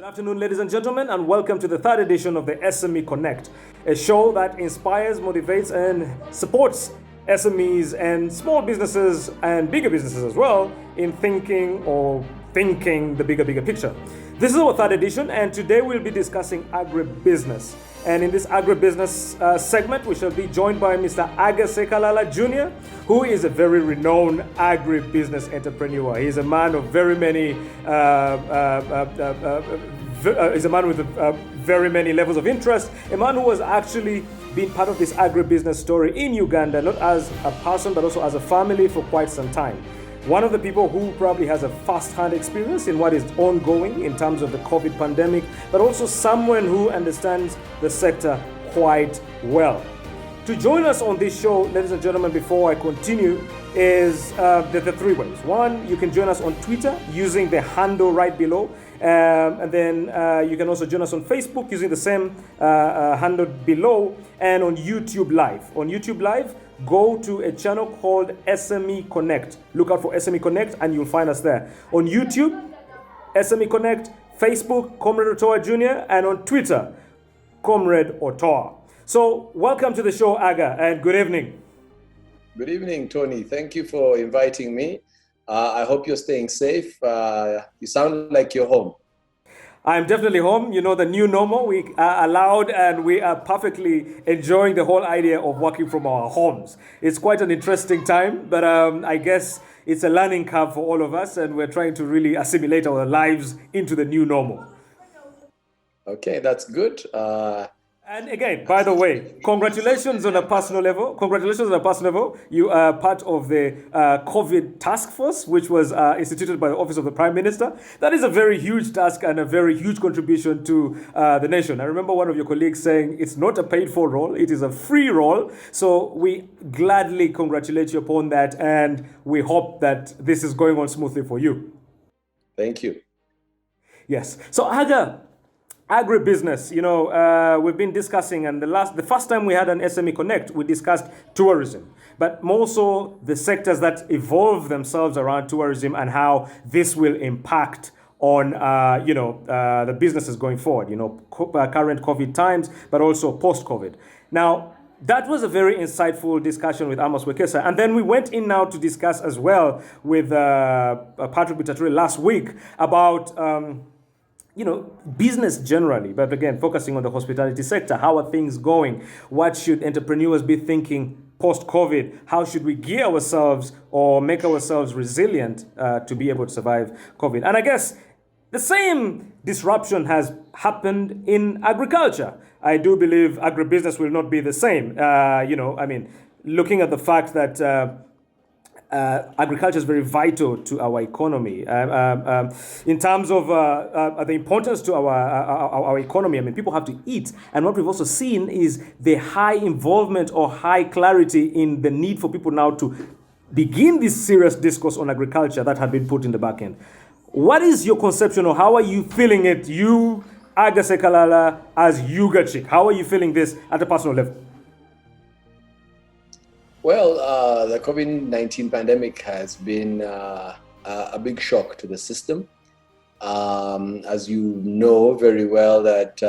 Afternoon, ladies and gentlemen, and welcome to the third edition of the SME Connect, a show that inspires, motivates, and supports SMEs and small businesses and bigger businesses as well in thinking the bigger picture. This is our third edition, and today we'll be discussing agribusiness. And in this agribusiness segment, we shall be joined by Mr. Aga Sekalala Jr., who is a very renowned agribusiness entrepreneur. He is a man of very many, very many levels of interest. A man who has actually been part of this agribusiness story in Uganda, not as a person, but also as a family for quite some time. One of the people who probably has a first-hand experience in what is ongoing in terms of the COVID pandemic, but also someone who understands the sector quite well. To join us on this show, ladies and gentlemen, before I continue, is the three ways. One, you can join us on Twitter using the handle right below. And then you can also join us on Facebook using the same handle below, and on YouTube Live. On YouTube Live, go to a channel called SME Connect. Look out for SME Connect and you'll find us there. On YouTube, SME Connect, Facebook, Comrade Otoa Jr., and on Twitter, Comrade Otoa. So welcome to the show, Aga, and good evening. Good evening, Tony. Thank you for inviting me. I hope you're staying safe. You sound like you're home. I'm definitely home. You know, the new normal, we are allowed and we are perfectly enjoying the whole idea of working from our homes. It's quite an interesting time, but I guess it's a learning curve for all of us, and we're trying to really assimilate our lives into the new normal. Okay, that's good. And again, by the way, congratulations on a personal level. You are part of the COVID task force, which was instituted by the Office of the Prime Minister. That is a very huge task and a very huge contribution to the nation. I remember one of your colleagues saying it's not a paid-for role, it is a free role. So we gladly congratulate you upon that, and we hope that this is going on smoothly for you. Thank you. Yes. So Aga, agribusiness, you know, we've been discussing, and the first time we had an SME Connect, we discussed tourism, but more so the sectors that evolve themselves around tourism and how this will impact on, the businesses going forward, current COVID times, but also post-COVID. Now, that was a very insightful discussion with Amos Wekesa. And then we went in now to discuss as well with Patrick Bitature last week about business generally, but again, focusing on the hospitality sector. How are things going? What should entrepreneurs be thinking post-COVID? How should we gear ourselves or make ourselves resilient to be able to survive COVID? And I guess the same disruption has happened in agriculture. I do believe agribusiness will not be the same. Looking at the fact that agriculture is very vital to our economy. In terms of the importance to our economy, I mean, people have to eat. And what we've also seen is the high involvement or high clarity in the need for people now to begin this serious discourse on agriculture that had been put in the back end. What is your conception, or how are you feeling it, you, Aga Sekalala, as Ugachik? How are you feeling this at a personal level? Well, the COVID-19 pandemic has been a big shock to the system. As you know very well, that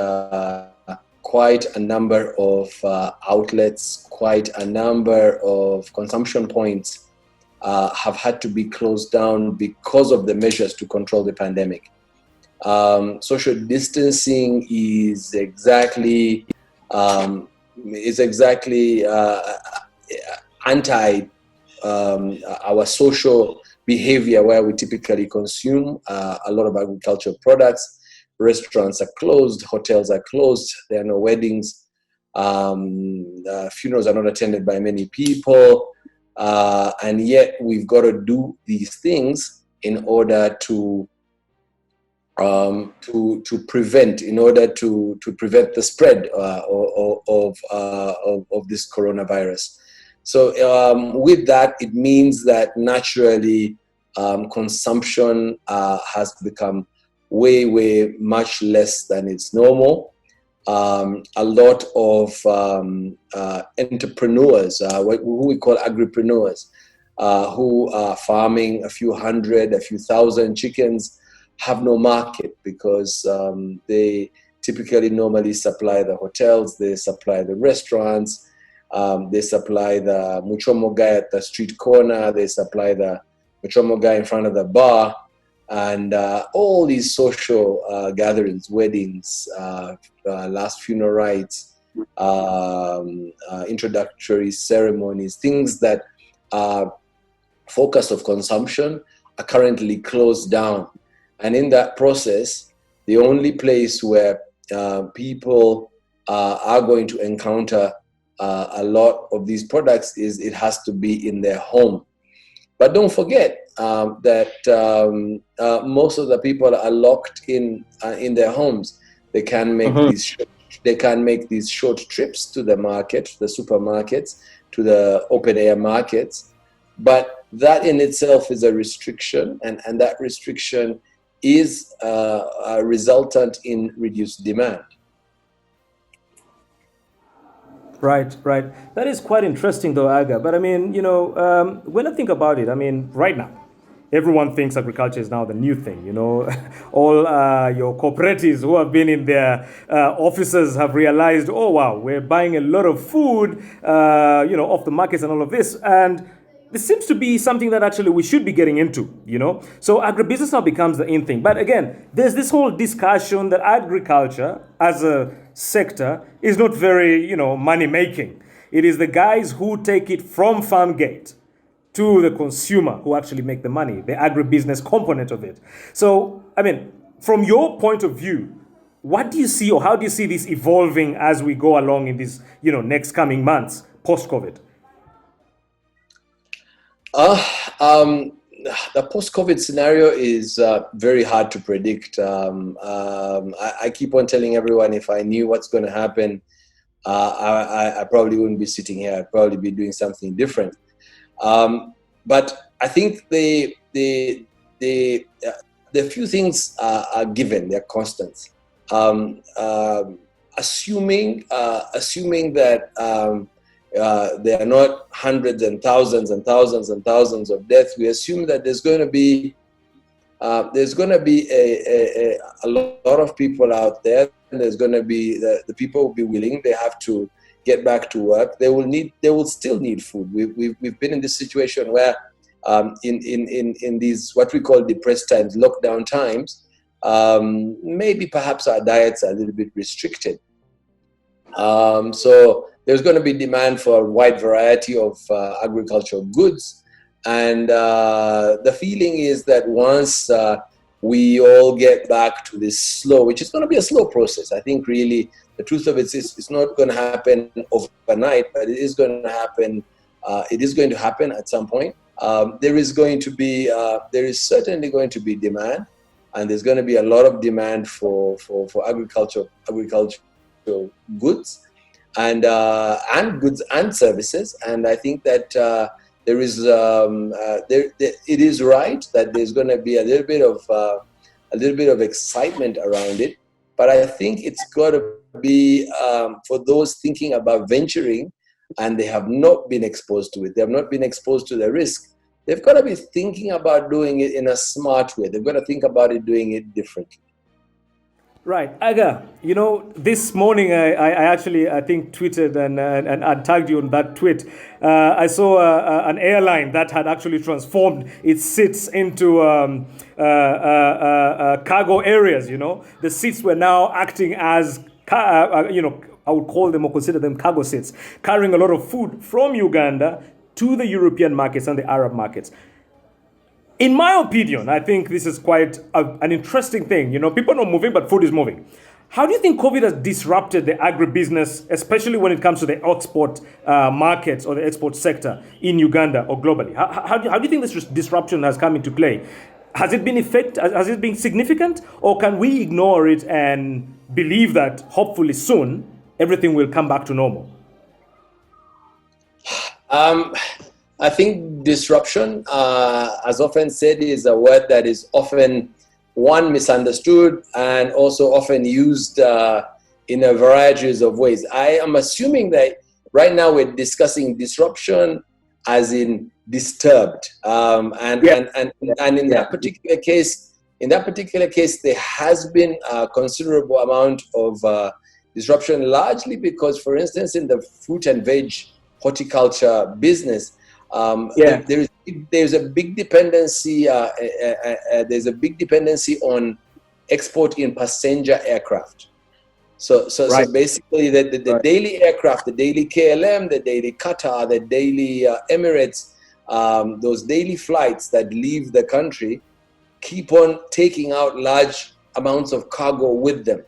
quite a number of outlets, quite a number of consumption points have had to be closed down because of the measures to control the pandemic. Social distancing is exactly anti our social behavior, where we typically consume a lot of agricultural products. Restaurants are closed, hotels are closed, there are no weddings, funerals are not attended by many people, and yet we've got to do these things in order to prevent the spread of this coronavirus. So with that, it means that naturally consumption has become way much less than it's normal. A lot of entrepreneurs, who we call agripreneurs, who are farming a few hundred, a few thousand chickens, have no market because they typically normally supply the hotels, they supply the restaurants, they supply the muchomo guy at the street corner, they supply the muchomo guy in front of the bar, and all these social gatherings, weddings, last funeral rites, introductory ceremonies, things that are focus of consumption are currently closed down. And in that process, the only place where people are going to encounter a lot of these products is it has to be in their home. But don't forget that most of the people are locked in their homes. They can make these short trips to the market, the supermarkets, to the open air markets. But that in itself is a restriction, and that restriction is a resultant in reduced demand. Right. That is quite interesting though, Aga. But I mean, when I think about it, I mean, right now, everyone thinks agriculture is now the new thing, All your cooperatives who have been in their offices have realized, oh, wow, we're buying a lot of food, off the markets and all of this. And this seems to be something that actually we should be getting into, So agribusiness now becomes the in thing. But again, there's this whole discussion that agriculture as a sector is not very, money making. It is the guys who take it from farm gate to the consumer who actually make the money, the agribusiness component of it. So, I mean, from your point of view, what do you see, or how do you see this evolving as we go along in these, next coming months post-COVID? The post-COVID scenario is very hard to predict. I keep on telling everyone, if I knew what's going to happen, I probably wouldn't be sitting here. I'd probably be doing something different. But I think the few things are given, they're constants. Assuming that there are not hundreds and thousands and thousands and thousands of deaths, we assume that there's going to be a lot of people out there, and there's going to be the people will be willing. They have to get back to work. They will still need food. We've been in this situation where in these what we call depressed times, lockdown times, maybe perhaps our diets are a little bit restricted. So there's going to be demand for a wide variety of agricultural goods. And the feeling is that once we all get back to this slow, which is going to be a slow process. I think really the truth of it is it's not going to happen overnight, but it is going to happen. It is going to happen at some point. There is certainly going to be demand, and there's going to be a lot of demand for agricultural goods and goods and services. And I think that it is right that there's going to be a little bit of excitement around it. But I think it's got to be for those thinking about venturing and they have not been exposed to it. They have not been exposed to the risk. They've got to be thinking about doing it in a smart way. They've got to think about it doing it differently. Right. Aga, this morning I think tweeted and tagged you on that tweet. I saw an airline that had actually transformed its seats into cargo areas, The seats were now acting as, I would call them or consider them cargo seats, carrying a lot of food from Uganda to the European markets and the Arab markets. In my opinion, I think this is quite an interesting thing. People are not moving, but food is moving. How do you think COVID has disrupted the agribusiness, especially when it comes to the export markets or the export sector in Uganda or globally? How do you think this disruption has come into play? Has it been significant, or can we ignore it and believe that hopefully soon everything will come back to normal? I think disruption, as often said, is a word that is often misunderstood and also often used in a variety of ways. I am assuming that right now we're discussing disruption as in disturbed, and in that particular case, In that particular case, there has been a considerable amount of disruption, largely because, for instance, in the fruit and veg horticulture business, there's a big dependency. There's a big dependency on export in passenger aircraft. So basically, the daily aircraft, the daily KLM, the daily Qatar, the daily Emirates, those daily flights that leave the country keep on taking out large amounts of cargo with them.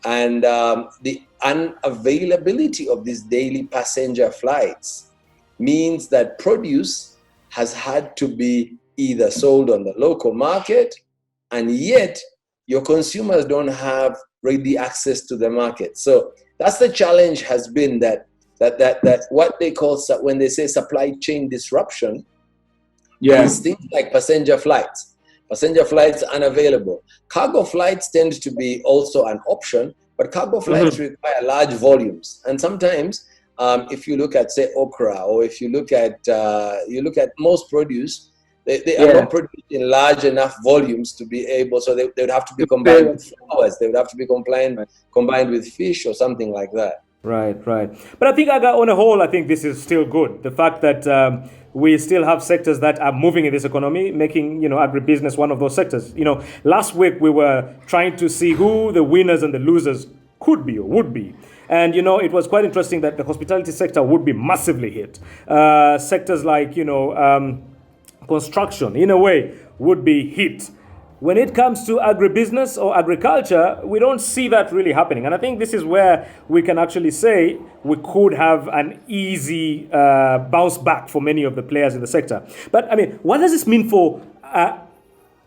And the unavailability of these daily passenger flights means that produce has had to be either sold on the local market, and yet your consumers don't have ready access to the market. So that's the challenge, has been that what they call, when they say supply chain disruption, is things like passenger flights. Passenger flights unavailable. Cargo flights tend to be also an option, but cargo flights require large volumes. And sometimes, if you look at, say, okra, or if you look at most produce, they are not produced in large enough volumes to be able. So they would have to be combined with flowers. They would have to be combined with fish or something like that. Right. But I think, Aga, on a whole, I think this is still good. The fact that we still have sectors that are moving in this economy, making, agribusiness one of those sectors. Last week we were trying to see who the winners and the losers could be or would be. And, it was quite interesting that the hospitality sector would be massively hit. Sectors like, construction, in a way, would be hit. When it comes to agribusiness or agriculture, we don't see that really happening. And I think this is where we can actually say we could have an easy bounce back for many of the players in the sector. But I mean, what does this mean for the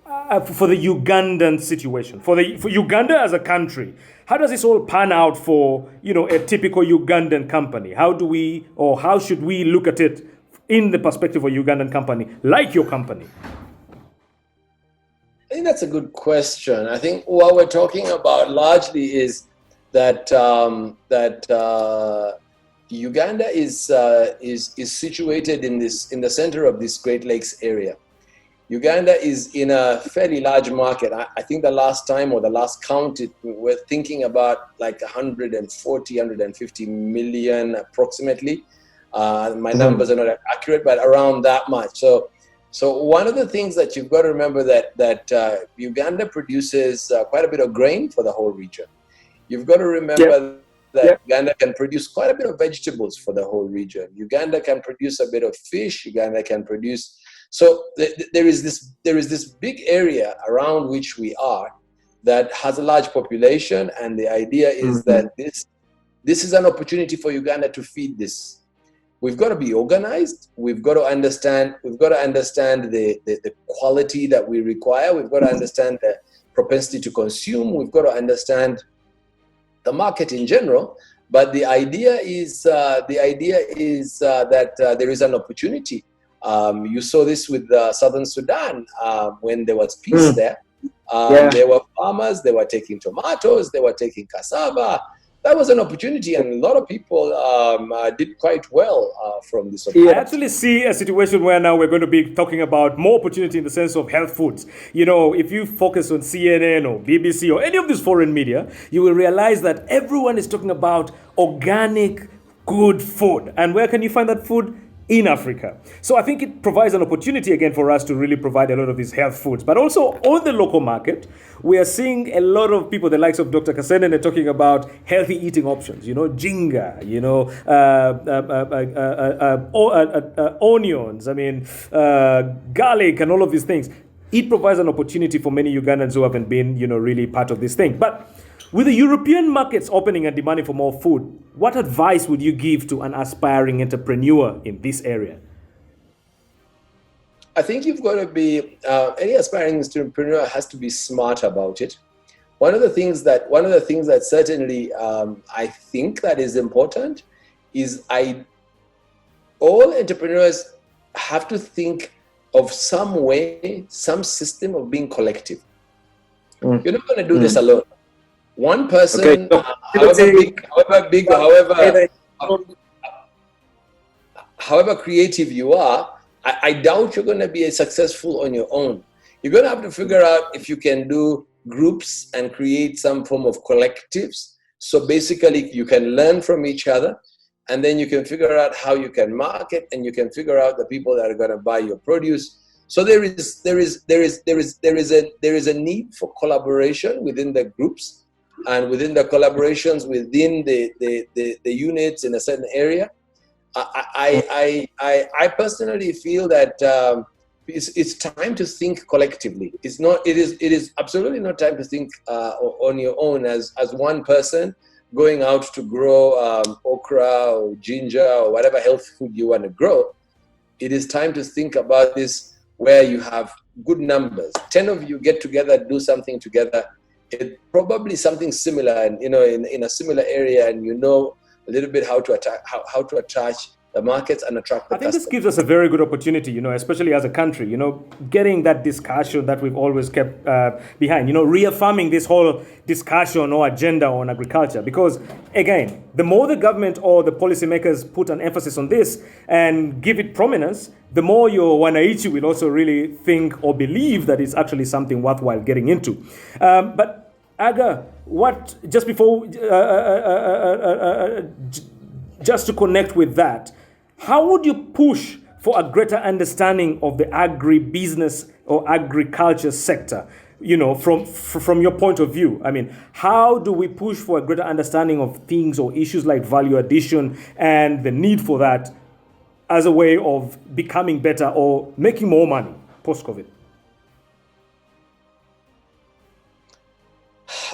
Ugandan situation, for Uganda as a country? How does this all pan out for a typical Ugandan company? How should we look at it in the perspective of a Ugandan company like your company? I think that's a good question. I think what we're talking about largely is that Uganda is situated in the center of this Great Lakes area. Uganda is in a fairly large market. I think the last time, or the last count, we're thinking about like 140, 150 million approximately. My numbers are not accurate, but around that much. So one of the things that you've got to remember that Uganda produces quite a bit of grain for the whole region. You've got to remember that Uganda can produce quite a bit of vegetables for the whole region. Uganda can produce a bit of fish. Uganda can produce. So there is this big area around which we are that has a large population, and the idea is that this is an opportunity for Uganda to feed this. We've got to be organized. We've got to understand the quality that we require. We've got to understand the propensity to consume. We've got to understand the market in general. But the idea is that there is an opportunity. You saw this with Southern Sudan when there was peace there. There were farmers. They were taking tomatoes. They were taking cassava. That was an opportunity, and a lot of people did quite well from this opportunity. I actually see a situation where now we're going to be talking about more opportunity in the sense of health foods. If you focus on CNN or BBC or any of these foreign media, you will realize that everyone is talking about organic, good food. And where can you find that food? In Africa. So I think it provides an opportunity again for us to really provide a lot of these health foods. But also on the local market, we are seeing a lot of people, the likes of Dr. Kasenen, talking about healthy eating options, jinga, onions, garlic and all of these things. It provides an opportunity for many Ugandans who haven't been, really part of this thing. But with the European markets opening and demanding for more food, what advice would you give to an aspiring entrepreneur in this area? I think you've got to be, any aspiring entrepreneur has to be smart about it. One of the things that certainly I think that is important is all entrepreneurs have to think of some way, some system of being collective. You're not going to do this alone. One person, however creative you are, I doubt you're going to be successful on your own. You're going to have to figure out if you can do groups and create some form of collectives. So basically, you can learn from each other, and then you can figure out how you can market, and you can figure out the people that are going to buy your produce. So there is a need for collaboration within the groups, and within the collaborations within the units in a certain area. I personally feel that it's time to think collectively. It is absolutely not time to think on your own as one person going out to grow okra or ginger or whatever health food you want to grow. It is time to think about this where you have good numbers. 10 of you get together, do something together. It's probably something similar, and in a similar area, and a little bit how to attach the markets and attract the I think customers. this gives us a very good opportunity, especially as a country, getting that discussion that we've always kept behind, reaffirming this whole discussion or agenda on agriculture. Because, again, the more the government or the policymakers put an emphasis on this and give it prominence, the more your wananchi will also really think or believe that it's actually something worthwhile getting into. But, Aga, just before, just to connect with that, how would you push for a greater understanding of the agribusiness or agriculture sector, from your point of view? I mean, how do we push for a greater understanding of things or issues like value addition and the need for that as a way of becoming better or making more money post-COVID?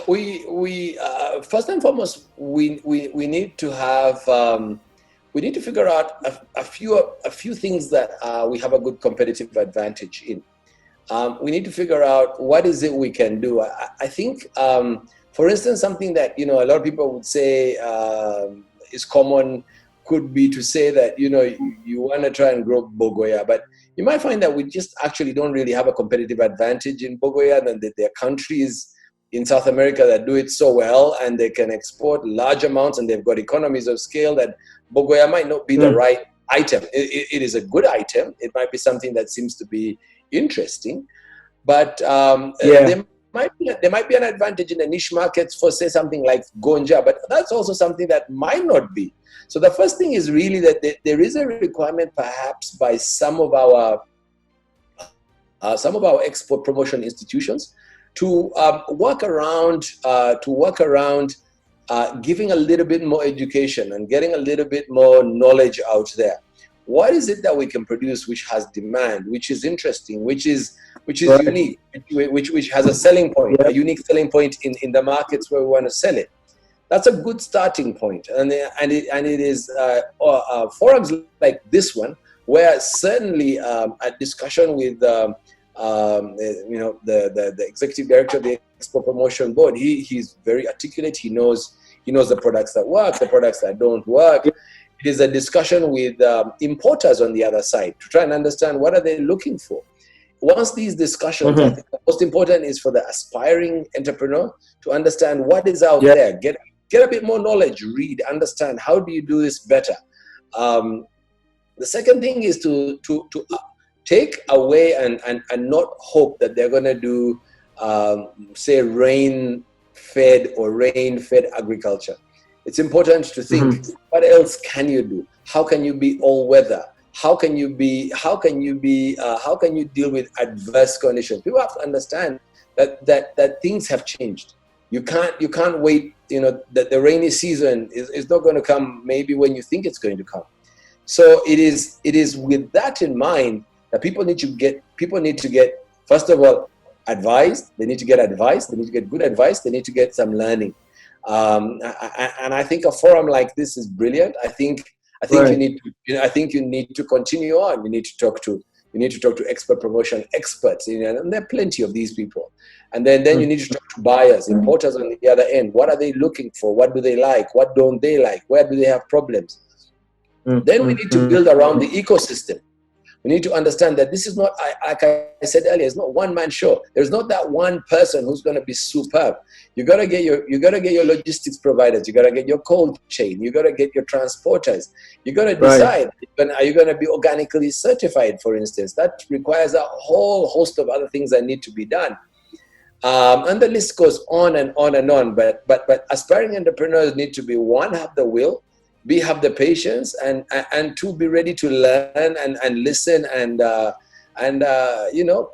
We first and foremost, we need to have we need to figure out a few things that we have a good competitive advantage in. We need to figure out what is it we can do. I think, for instance, something that a lot of people would say is common could be to say that you want to try and grow bogoya, but you might find that we just actually don't really have a competitive advantage in bogoya, and that there are countries in South America that do it so well, and they can export large amounts, and they've got economies of scale that bogoya might not be the right item. It is a good item. It might be something that seems to be interesting, but there might be an advantage in the niche markets for, say, something like gonja, but that's also something that might not be. So the first thing is really that there is a requirement, perhaps, by some of our export promotion institutions to work around giving a little bit more education and getting a little bit more knowledge out there. What is it that we can produce which has demand, which is interesting, which is unique, which has a selling point, a unique selling point in the markets where we want to sell it? That's a good starting point, and it is forums like this one where certainly a discussion with the executive director of the Export Promotion Board, he's very articulate. He knows the products that work, the products that don't work. It is a discussion with importers on the other side to try and understand what are they looking for. Once these discussions, I think the most important is for the aspiring entrepreneur to understand what is out there, get a bit more knowledge, read, understand how do you do this better. The second thing is to take away and not hope that they're going to do, say, rain-fed agriculture. It's important to think, what else can you do? How can you be all-weather? How can you deal with adverse conditions? People have to understand that things have changed. You can't wait. That the rainy season is not going to come maybe when you think it's going to come. So it is with that in mind that people need to get, first of all, advice. They need to get advice. They need to get good advice. They need to get some learning. And I think a forum like this is brilliant. I think you need to continue on. You need to talk to expert promotion experts, and there are plenty of these people. And then you need to talk to buyers, importers on the other end. What are they looking for? What do they like? What don't they like? Where do they have problems? Then we need to build around the ecosystem. We need to understand that this is not, like I said earlier, it's not one man show. There's not that one person who's going to be superb. You got to get your logistics providers. You got to get your cold chain. You got to get your transporters. You got to decide, are you going to be organically certified, for instance? That requires a whole host of other things that need to be done. And the list goes on and on and on. But aspiring entrepreneurs need to be, one, have the will, B, have the patience, and two, be ready to learn and listen, and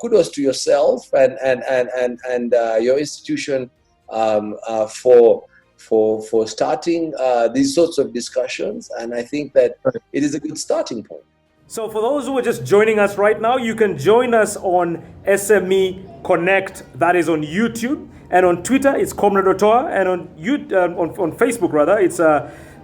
kudos to yourself and your institution for starting these sorts of discussions. And I think that it is a good starting point. So for those who are just joining us right now, you can join us on SME Connect, that is on YouTube, and on Twitter it's Comrade Otoa, and on Facebook rather it's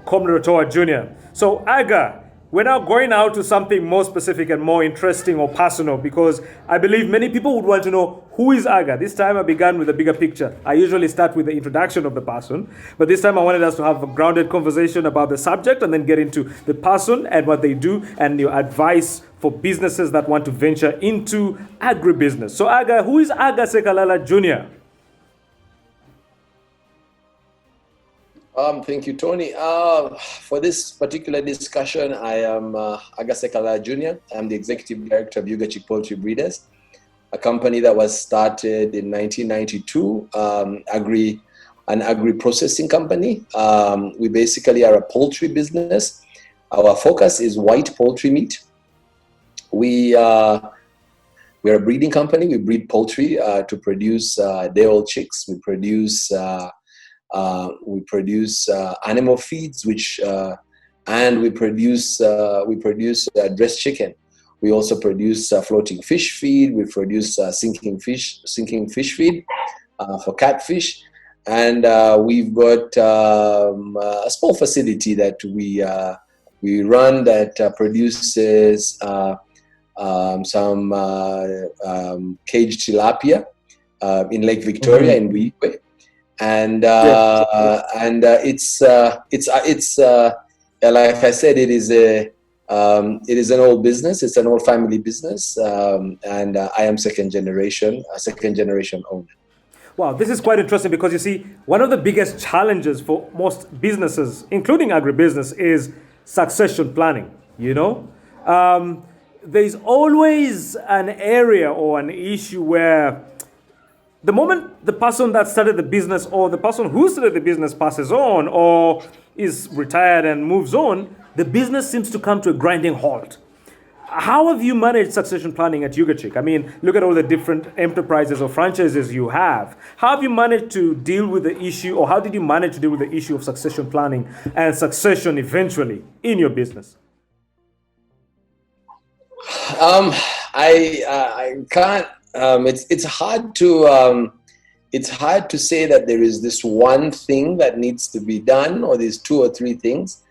Comrade Otoa Jr. So Aga, we're now going out to something more specific and more interesting or personal, because I believe many people would want to know, who is Aga? This time I began with a bigger picture. I usually start with the introduction of the person, but this time I wanted us to have a grounded conversation about the subject and then get into the person and what they do and your advice for businesses that want to venture into agribusiness. So Aga, who is Aga Sekalala Jr.? Thank you, Tony. For this particular discussion, I am Aga Sekalala Jr. I'm the Executive Director of Uganda Poultry Breeders, a company that was started in 1992, an agri-processing company. We basically are a poultry business. Our focus is white poultry meat. We're a breeding company. We breed poultry to produce day-old chicks. We produce animal feeds, and we produce dressed chicken. We also produce floating fish feed. We produce sinking fish feed for catfish, and we've got a small facility that we run that produces some caged tilapia in Lake Victoria in Buikwe. And it's like I said, it is an old business. It's an old family business, and I am second generation owner. Wow, this is quite interesting, because you see, one of the biggest challenges for most businesses, including agribusiness, is succession planning. There's always an area or an issue where the moment the person that started the business or the person who started the business passes on or is retired and moves on, the business seems to come to a grinding halt. How have you managed succession planning at Uganda? I mean, look at all the different enterprises or franchises you have. How have you managed to deal with the issue, or how did you manage to deal with the issue of succession planning and succession eventually in your business? I can't. It's hard to say that there is this one thing that needs to be done, or there's two or three things.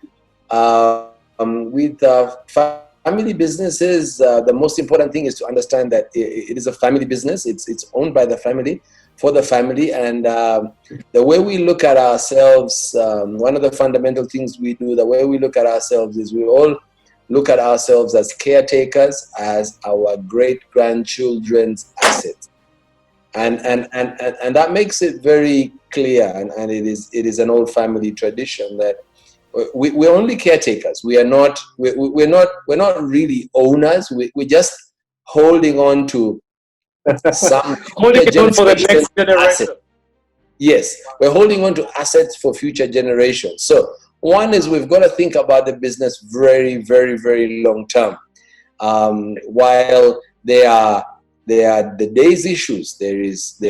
With family businesses, the most important thing is to understand that it is a family business. It's owned by the family, for the family, and the way we look at ourselves, one of the fundamental things we do, the way we look at ourselves is we all look at ourselves as caretakers, as our great-grandchildren's assets. And that makes it very clear, and it is an old family tradition that we're only caretakers. We're not really owners. We're just holding on to some holding on for the next generation. Asset. Yes, we're holding on to assets for future generations. So one is, we've got to think about the business very, very, very long term. While there are the day's issues, there is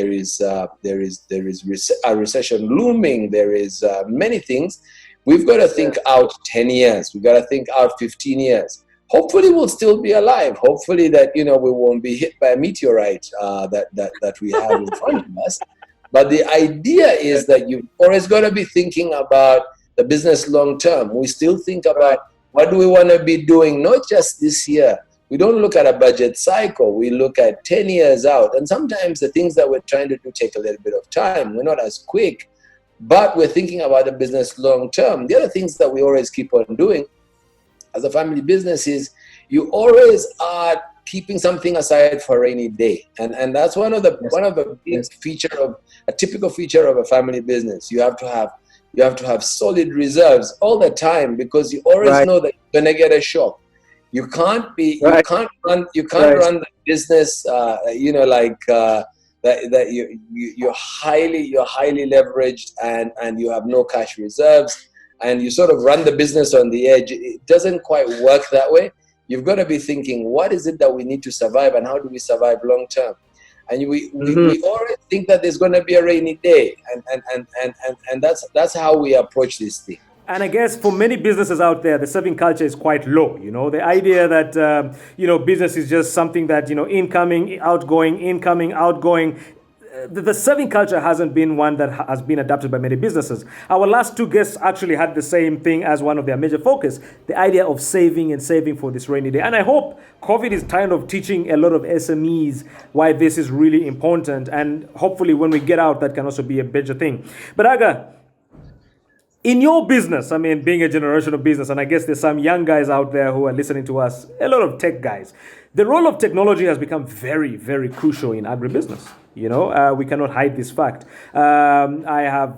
a recession looming. There is many things. We've got to think out 10 years. We've got to think out 15 years. Hopefully we'll still be alive. Hopefully that we won't be hit by a meteorite that we have in front of us. But the idea is that you've always got to be thinking about the business long term. We still think about what do we want to be doing, not just this year. We don't look at a budget cycle. We look at 10 years out. And sometimes the things that we're trying to do take a little bit of time. We're not as quick, but we're thinking about the business long term. The other things that we always keep on doing as a family business is you always are keeping something aside for a rainy day. And that's one of the big feature of a typical feature of a family business. You have to have solid reserves all the time, because you always know that you're gonna get a shock. You can't run the business that you're highly leveraged and you have no cash reserves, and you sort of run the business on the edge. It doesn't quite work that way. You've got to be thinking, what is it that we need to survive, and how do we survive long term? And we always think that there's going to be a rainy day, and that's how we approach this thing. And I guess for many businesses out there, the saving culture is quite low. The idea that business is just something that incoming, outgoing. The saving culture hasn't been one that has been adopted by many businesses. Our last two guests actually had the same thing as one of their major focus, the idea of saving for this rainy day. And I hope COVID is kind of teaching a lot of SMEs why this is really important. And hopefully when we get out, that can also be a better thing. But Aga, in your business, I mean, being a generation of business, and I guess there's some young guys out there who are listening to us, a lot of tech guys, the role of technology has become very, very crucial in agribusiness. We cannot hide this fact. I have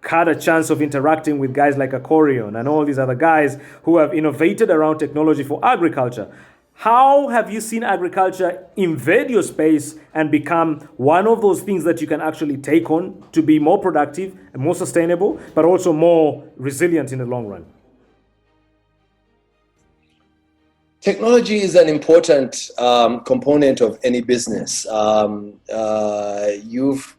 had a chance of interacting with guys like Acorion and all these other guys who have innovated around technology for agriculture. How have you seen agriculture invade your space and become one of those things that you can actually take on to be more productive and more sustainable, but also more resilient in the long run? Technology is an important component of any business. You've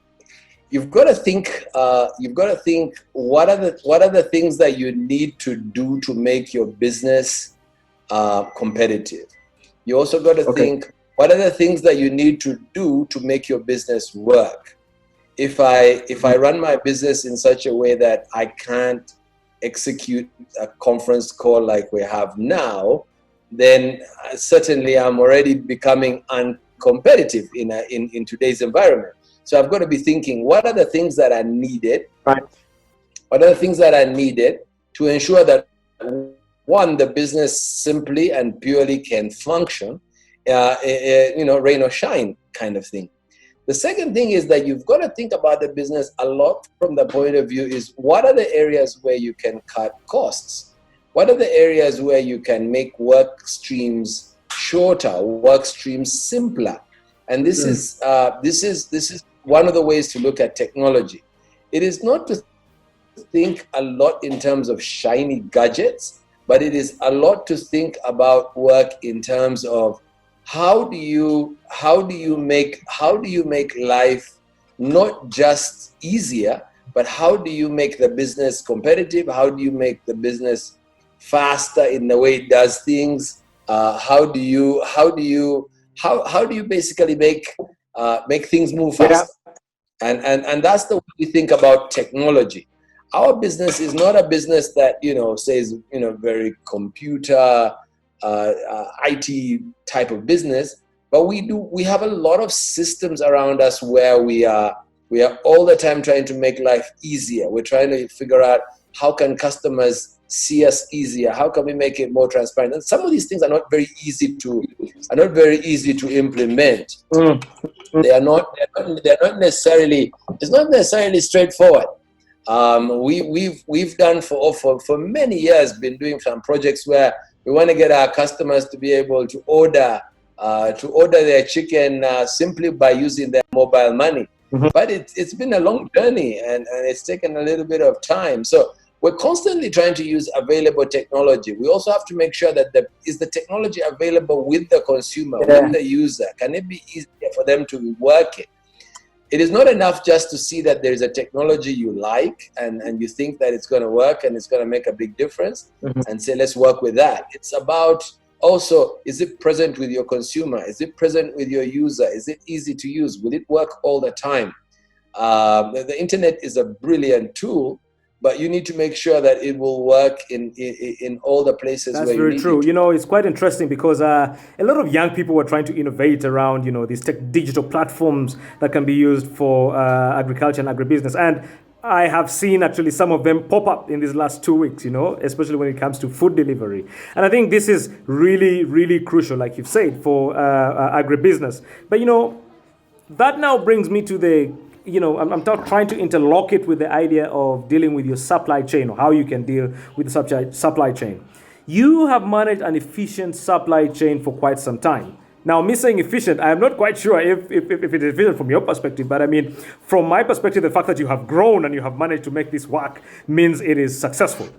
got to think. What are the things that you need to do to make your business competitive. You also got to think, what are the things that you need to do to make your business work? If I run my business in such a way that I can't execute a conference call like we have now, then certainly I'm already becoming uncompetitive in today's environment. So I've got to be thinking, what are the things that are needed? Right. What are the things that are needed to ensure that, one, the business simply and purely can function, rain or shine kind of thing. The second thing is that you've got to think about the business a lot from the point of view is, what are the areas where you can cut costs? What are the areas where you can make work streams shorter, work streams simpler? And this is one of the ways to look at technology. It is not to think a lot in terms of shiny gadgets, but it is a lot to think about work in terms of how do you make life not just easier, but how do you make the business competitive? How do you make the business faster in the way it does things? How do you basically make things move faster? And that's the way we think about technology. Our business is not a business that says very computer IT type of business, but we have a lot of systems around us where we are all the time trying to make life easier. We're trying to figure out how can customers see us easier, how can we make it more transparent. And some of these things are not very easy to implement. They're not necessarily, it's not necessarily straightforward. We've done for many years, been doing some projects where we want to get our customers to be able to order their chicken simply by using their mobile money. But it's been a long journey and it's taken a little bit of time. So we're constantly trying to use available technology. We also have to make sure that is the technology available with the consumer, with the user? Can it be easier for them to work it? It is not enough just to see that there is a technology you like and you think that it's going to work and it's going to make a big difference and say, let's work with that. It's about also, is it present with your consumer? Is it present with your user? Is it easy to use? Will it work all the time? The internet is a brilliant tool, but you need to make sure that it will work in all the places where you need it. That's very true. It's quite interesting because a lot of young people were trying to innovate around, these digital platforms that can be used for agriculture and agribusiness. And I have seen actually some of them pop up in these last 2 weeks, especially when it comes to food delivery. And I think this is really, really crucial, like you've said, for agribusiness. But, that now brings me to I'm trying to interlock it with the idea of dealing with your supply chain, or how you can deal with the supply chain. You have managed an efficient supply chain for quite some time. Now, me saying efficient, I am not quite sure if it is efficient from your perspective, but I mean, from my perspective, the fact that you have grown and you have managed to make this work means it is successful.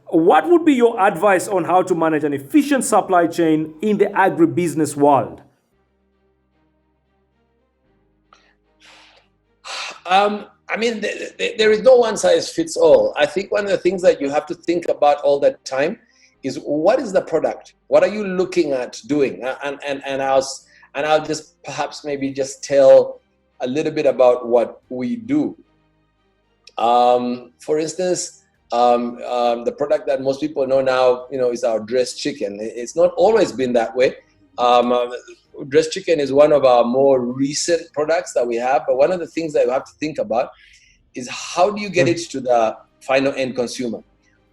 What would be your advice on how to manage an efficient supply chain in the agribusiness world? There is no one size fits all. I think one of the things that you have to think about all the time is, what is the product? What are you looking at doing? And I'll just perhaps maybe just tell a little bit about what we do. For instance, the product that most people know now, is our dressed chicken. It's not always been that way. Dressed chicken is one of our more recent products that we have, but one of the things that you have to think about is, how do you get it to the final end consumer?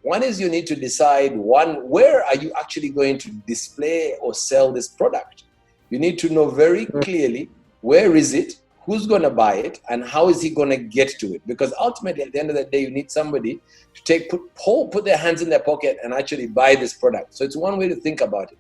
One is, you need to decide, where are you actually going to display or sell this product? You need to know very clearly, where is it, who's going to buy it, and how is he going to get to it? Because ultimately, at the end of the day, you need somebody to put their hands in their pocket and actually buy this product. So it's one way to think about it.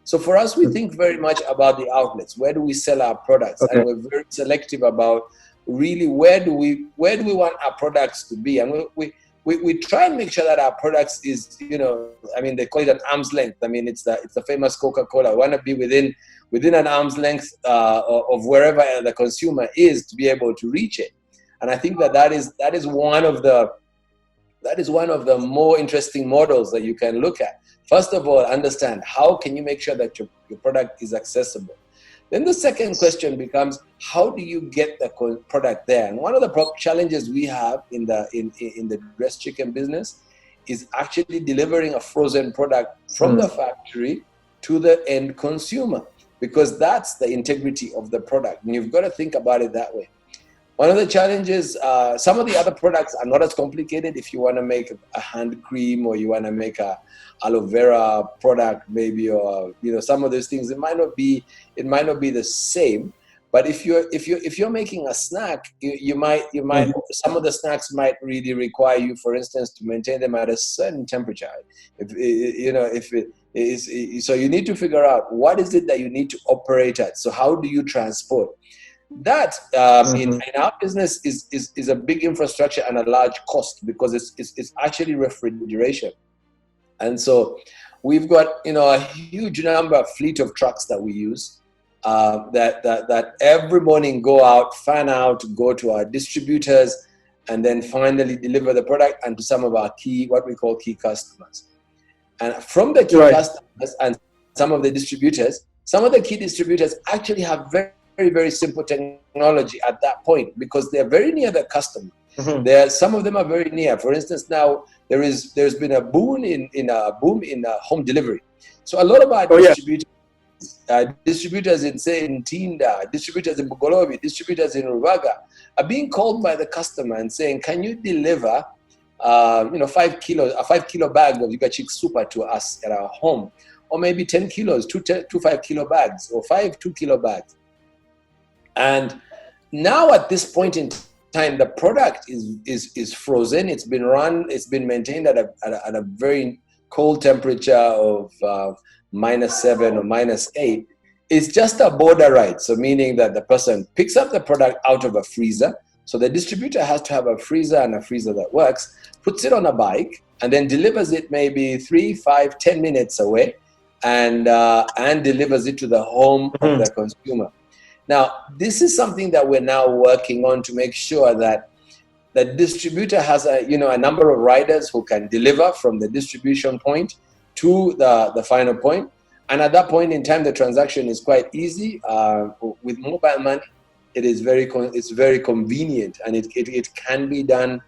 So for us, we think very much about the outlets. Where do we sell our products? Okay. And we're very selective about really where do we want our products to be. And we try and make sure that our products is, they call it an arm's length. It's the famous Coca-Cola. We want to be within an arm's length of wherever the consumer is, to be able to reach it. And I think that is one of the more interesting models that you can look at. First of all, understand, how can you make sure that your product is accessible? Then the second question becomes, how do you get the product there? And one of the challenges we have in the dressed chicken business is actually delivering a frozen product from the factory to the end consumer, because that's the integrity of the product. And you've got to think about it that way. One of the challenges, some of the other products are not as complicated. If you want to make a hand cream, or you want to make a aloe vera product, maybe, or some of those things, it might not be the same. But if you're making a snack, you might some of the snacks might really require you, for instance, to maintain them at a certain temperature. So you need to figure out, what is it that you need to operate at. So how do you transport? That in our business is a big infrastructure and a large cost, because it's actually refrigeration. And so we've got a huge number of fleet of trucks that we use that every morning go out, fan out, go to our distributors, and then finally deliver the product and to some of our what we call key customers. And from the key customers and some of the key distributors actually have very, very, very simple technology at that point, because they're very near the customer. Some of them are very near. For instance, now there's been a boom in home delivery. So a lot of our distributors in, say, in Tinda, distributors in Bugolobi, distributors in Rubaga, are being called by the customer and saying, can you deliver 5 kilos, a 5 kilo bag of Yuga Chick Super to us at our home, or maybe 10 kilos, two 5 kilo bags, or 5 2 kilo bags. And now at this point in time, the product is frozen. It's been maintained at a very cold temperature of -7 or -8. It's just a border ride. So meaning that the person picks up the product out of a freezer. So the distributor has to have a freezer, and a freezer that works, puts it on a bike, and then delivers it maybe 3, 5, 10 minutes away, and delivers it to the home of the consumer. Now, this is something that we're now working on to make sure that the distributor has a number of riders who can deliver from the distribution point to the final point. And at that point in time, the transaction is quite easy. With mobile money, it's very convenient, and it can be done.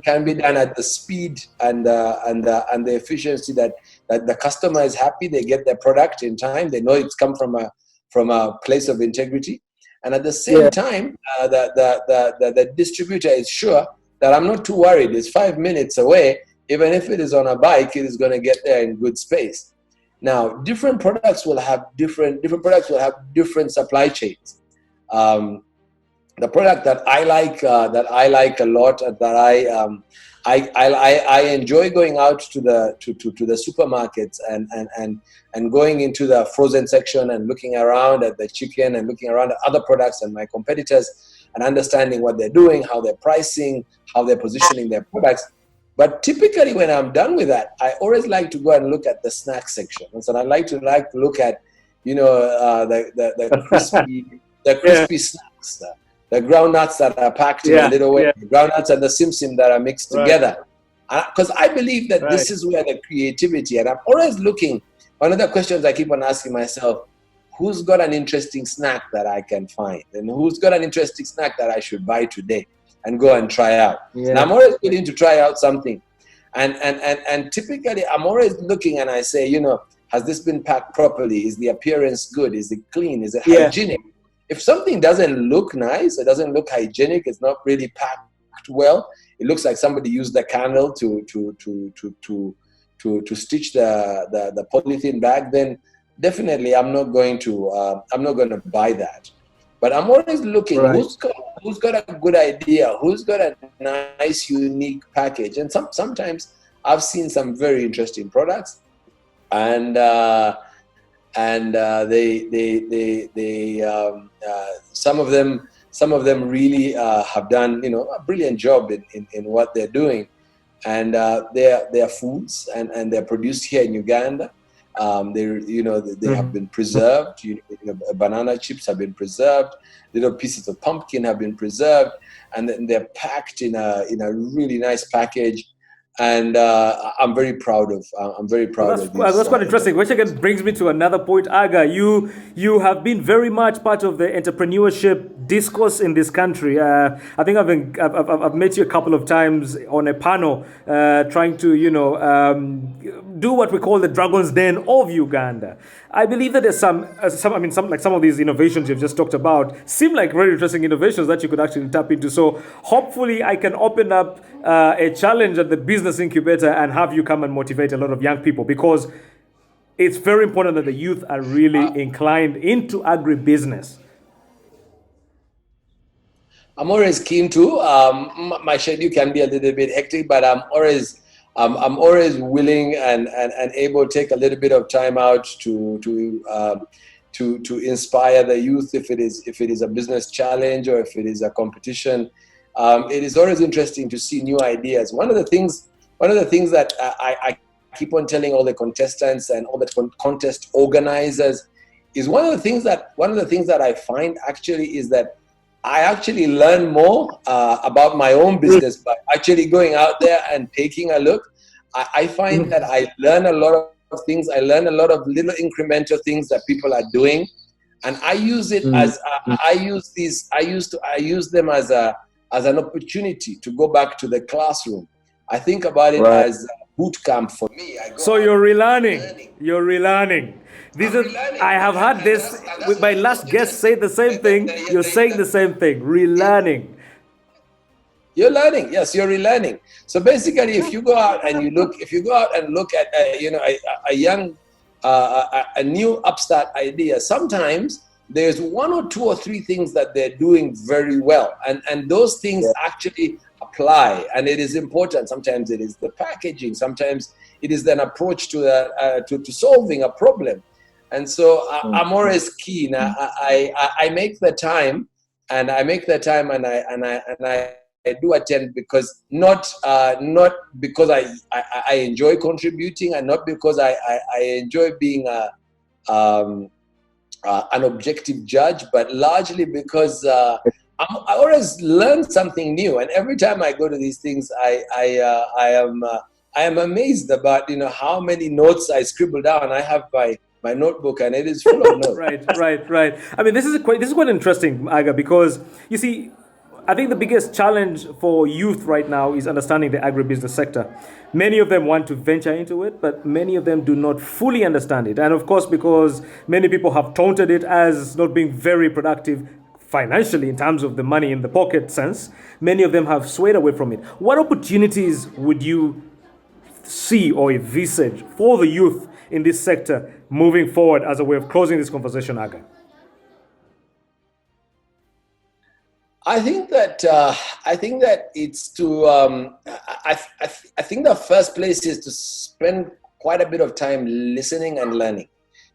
Can be done at the speed and the efficiency that the customer is happy. They get their product in time. They know it's come from a place of integrity, and at the same time, the distributor is sure that I'm not too worried. It's 5 minutes away. Even if it is on a bike, it is going to get there in good space. Now, different products will have different supply chains. The product that I like a lot, that I enjoy going out to the supermarkets and going into the frozen section and looking around at the chicken and looking around at other products and my competitors and understanding what they're doing, how they're pricing, how they're positioning their products. But typically when I'm done with that, I always like to go and look at the snack section. And so I like to look at, the crispy snacks, the groundnuts that are packed in a little way, the groundnuts and the sim that are mixed together. Because I believe that this is where the creativity, and I'm always looking, one of the questions I keep on asking myself, who's got an interesting snack that I can find? And who's got an interesting snack that I should buy today and go and try out? And I'm always willing to try out something. And typically I'm always looking and I say, has this been packed properly? Is the appearance good? Is it clean? Is it hygienic? If something doesn't look nice, it doesn't look hygienic, it's not really packed well, it looks like somebody used the candle to stitch the polythene bag, then definitely I'm not going to buy that. But I'm always looking, who's got a good idea, who's got a nice, unique package. And sometimes I've seen some very interesting products, and some of them really have done a brilliant job in what they're doing, and they're foods and they're produced here in Uganda. They have been preserved. Banana chips have been preserved. Little pieces of pumpkin have been preserved, and then they're packed in a really nice package. And I'm very proud of. of these. That's quite interesting. Which again brings me to another point, Aga. You have been very much part of the entrepreneurship discourse in this country. I think I've met you a couple of times on a panel, trying to do what we call the Dragon's Den of Uganda. I believe that there's some of these innovations you've just talked about seem like very interesting innovations that you could actually tap into. So hopefully I can open up a challenge at the business incubator and have you come and motivate a lot of young people, because it's very important that the youth are really inclined into agribusiness. I'm always keen to. My schedule can be a little bit hectic, but I'm always willing and able to take a little bit of time out to inspire the youth. If it is a business challenge or if it is a competition, it is always interesting to see new ideas. One of the things that I keep on telling all the contestants and all the contest organizers is one of the things that I find actually is that I actually learn more about my own business by actually going out there and taking a look. I find that I learn a lot of things. I learn a lot of little incremental things that people are doing, and I use it as I use them as an opportunity to go back to the classroom. I think about it as boot camp for me. So you're relearning. You're relearning. I have had this with my last guest say the same thing. You're saying the same thing. Relearning. You're learning. Yes, you're relearning. So basically, if you go out and look at a young, a new upstart idea, sometimes there's one or two or three things that they're doing very well, and those things actually apply, and it is important. Sometimes it is the packaging. Sometimes it is an approach to solving a problem. And so I'm always keen. I make the time, and I do attend because not because I enjoy contributing, and not because I enjoy being an objective judge, but largely because I always learn something new. And every time I go to these things, I am amazed about how many notes I scribble down. I have my notebook, and it is full of notes. Right. I mean, this is quite interesting, Aga, because you see, I think the biggest challenge for youth right now is understanding the agribusiness sector. Many of them want to venture into it, but many of them do not fully understand it. And of course, because many people have taunted it as not being very productive, financially in terms of the money in the pocket sense. Many of them have swayed away from it. What opportunities would you see or envisage for the youth in this sector moving forward as a way of closing this conversation, Aga? I think that it's to. I think the first place is to spend quite a bit of time listening and learning,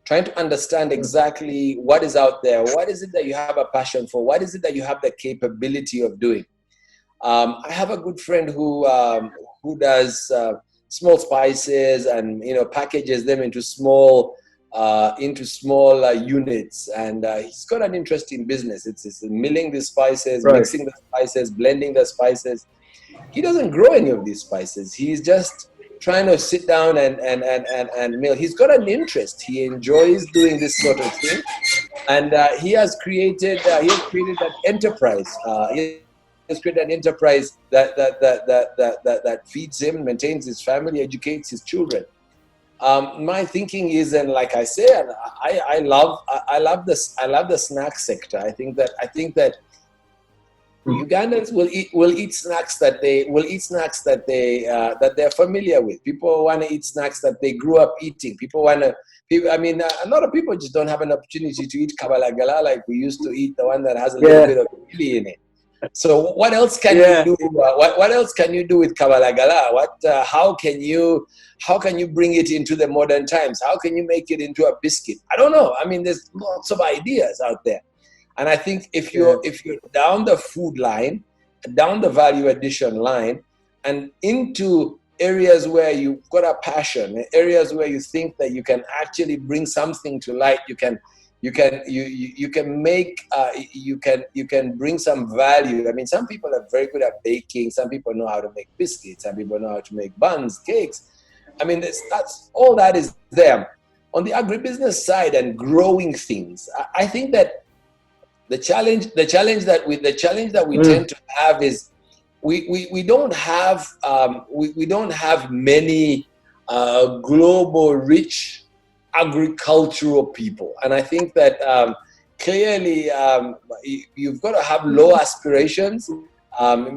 trying to understand exactly what is out there. What is it that you have a passion for? What is it that you have the capability of doing? I have a good friend who does small spices and packages them into small units, and he's got an interesting business. It's milling the spices, right, mixing the spices, blending the spices. He doesn't grow any of these spices. He's just trying to sit down and mill. He's got an interest. He enjoys doing this sort of thing, and he has created an enterprise. He has created an enterprise that feeds him, maintains his family, educates his children. My thinking is, and like I say, I love the snack sector. I think that Ugandans will eat snacks that they're familiar with. People want to eat snacks that they grew up eating. A lot of people just don't have an opportunity to eat kabalagala like we used to eat, the one that has a little bit of chili in it. So what else can you do? What else can you do with kabalagala? How can you bring it into the modern times? How can you make it into a biscuit? I don't know. I mean, there's lots of ideas out there, and I think if you're down the food line, down the value addition line, and into areas where you've got a passion, areas where you think that you can actually bring something to light, you can bring some value. I mean, some people are very good at baking. Some people know how to make biscuits. Some people know how to make buns, cakes. I mean, that's all that is there. On the agribusiness side and growing things, I think that the challenge that we tend to have is we don't have many global rich agricultural people, and I think that clearly you've got to have low aspirations,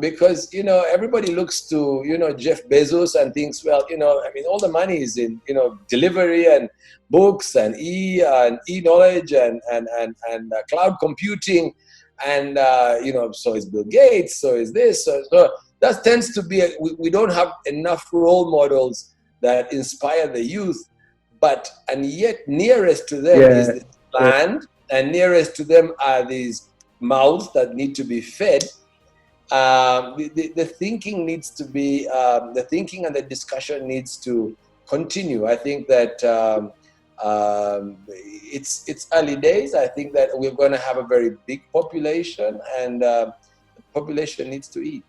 because everybody looks to Jeff Bezos and thinks, well, I mean, all the money is in delivery and books and e-knowledge and cloud computing, and so is Bill Gates, so is this, so that tends to be we don't have enough role models that inspire the youth. And yet nearest to them is the land, and nearest to them are these mouths that need to be fed. The thinking needs to be, the thinking and the discussion needs to continue. I think that it's early days. I think that we're going to have a very big population, and the population needs to eat.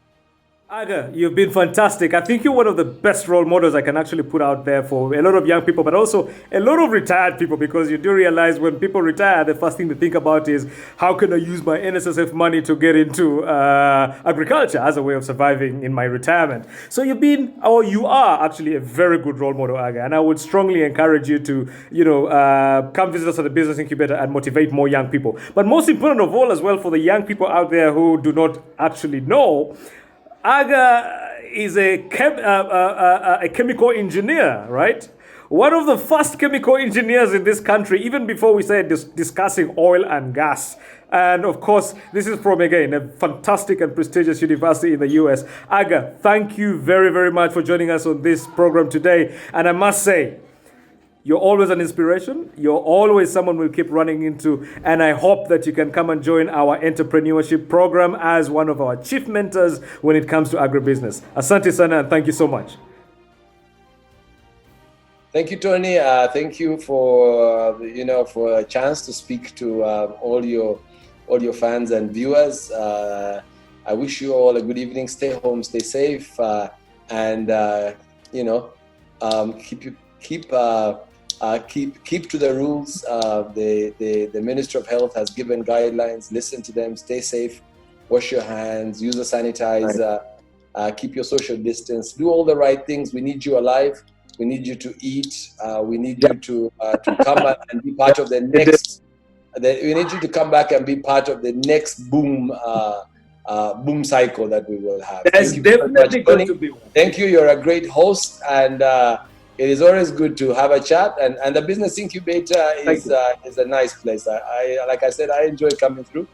Aga, you've been fantastic. I think you're one of the best role models I can actually put out there for a lot of young people, but also a lot of retired people, because you do realize when people retire, the first thing they think about is, how can I use my NSSF money to get into agriculture as a way of surviving in my retirement? So you are actually a very good role model, Aga, and I would strongly encourage you to, come visit us at the Business Incubator and motivate more young people. But most important of all as well, for the young people out there who do not actually know, Aga is a chemical engineer, right? One of the first chemical engineers in this country, even before we started discussing oil and gas. And of course, this is from, again, a fantastic and prestigious university in the US. Aga, thank you very, very much for joining us on this program today. And I must say, you're always an inspiration. You're always someone we'll keep running into. And I hope that you can come and join our Enterpreneurship program as one of our chief mentors when it comes to agribusiness. Asante sana, and thank you so much. Thank you, Tony. Thank you for for a chance to speak to all your fans and viewers. I wish you all a good evening. Stay home, stay safe, and keep to the rules. The Ministry of Health has given guidelines. Listen to them. Stay safe. Wash your hands. Use a sanitizer. Keep your social distance. Do all the right things. We need you alive. We need you to eat. We need you to come and be part of the next we need you to come back and be part of the next boom cycle that we will have. That's Thank you very much, definitely Tony. going to be one. Thank you. You're a great host, and it is always good to have a chat. And the Business Incubator is a nice place. Like I said, I enjoy coming through.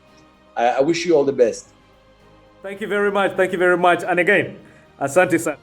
I wish you all the best. Thank you very much. Thank you very much. And again, asante sana.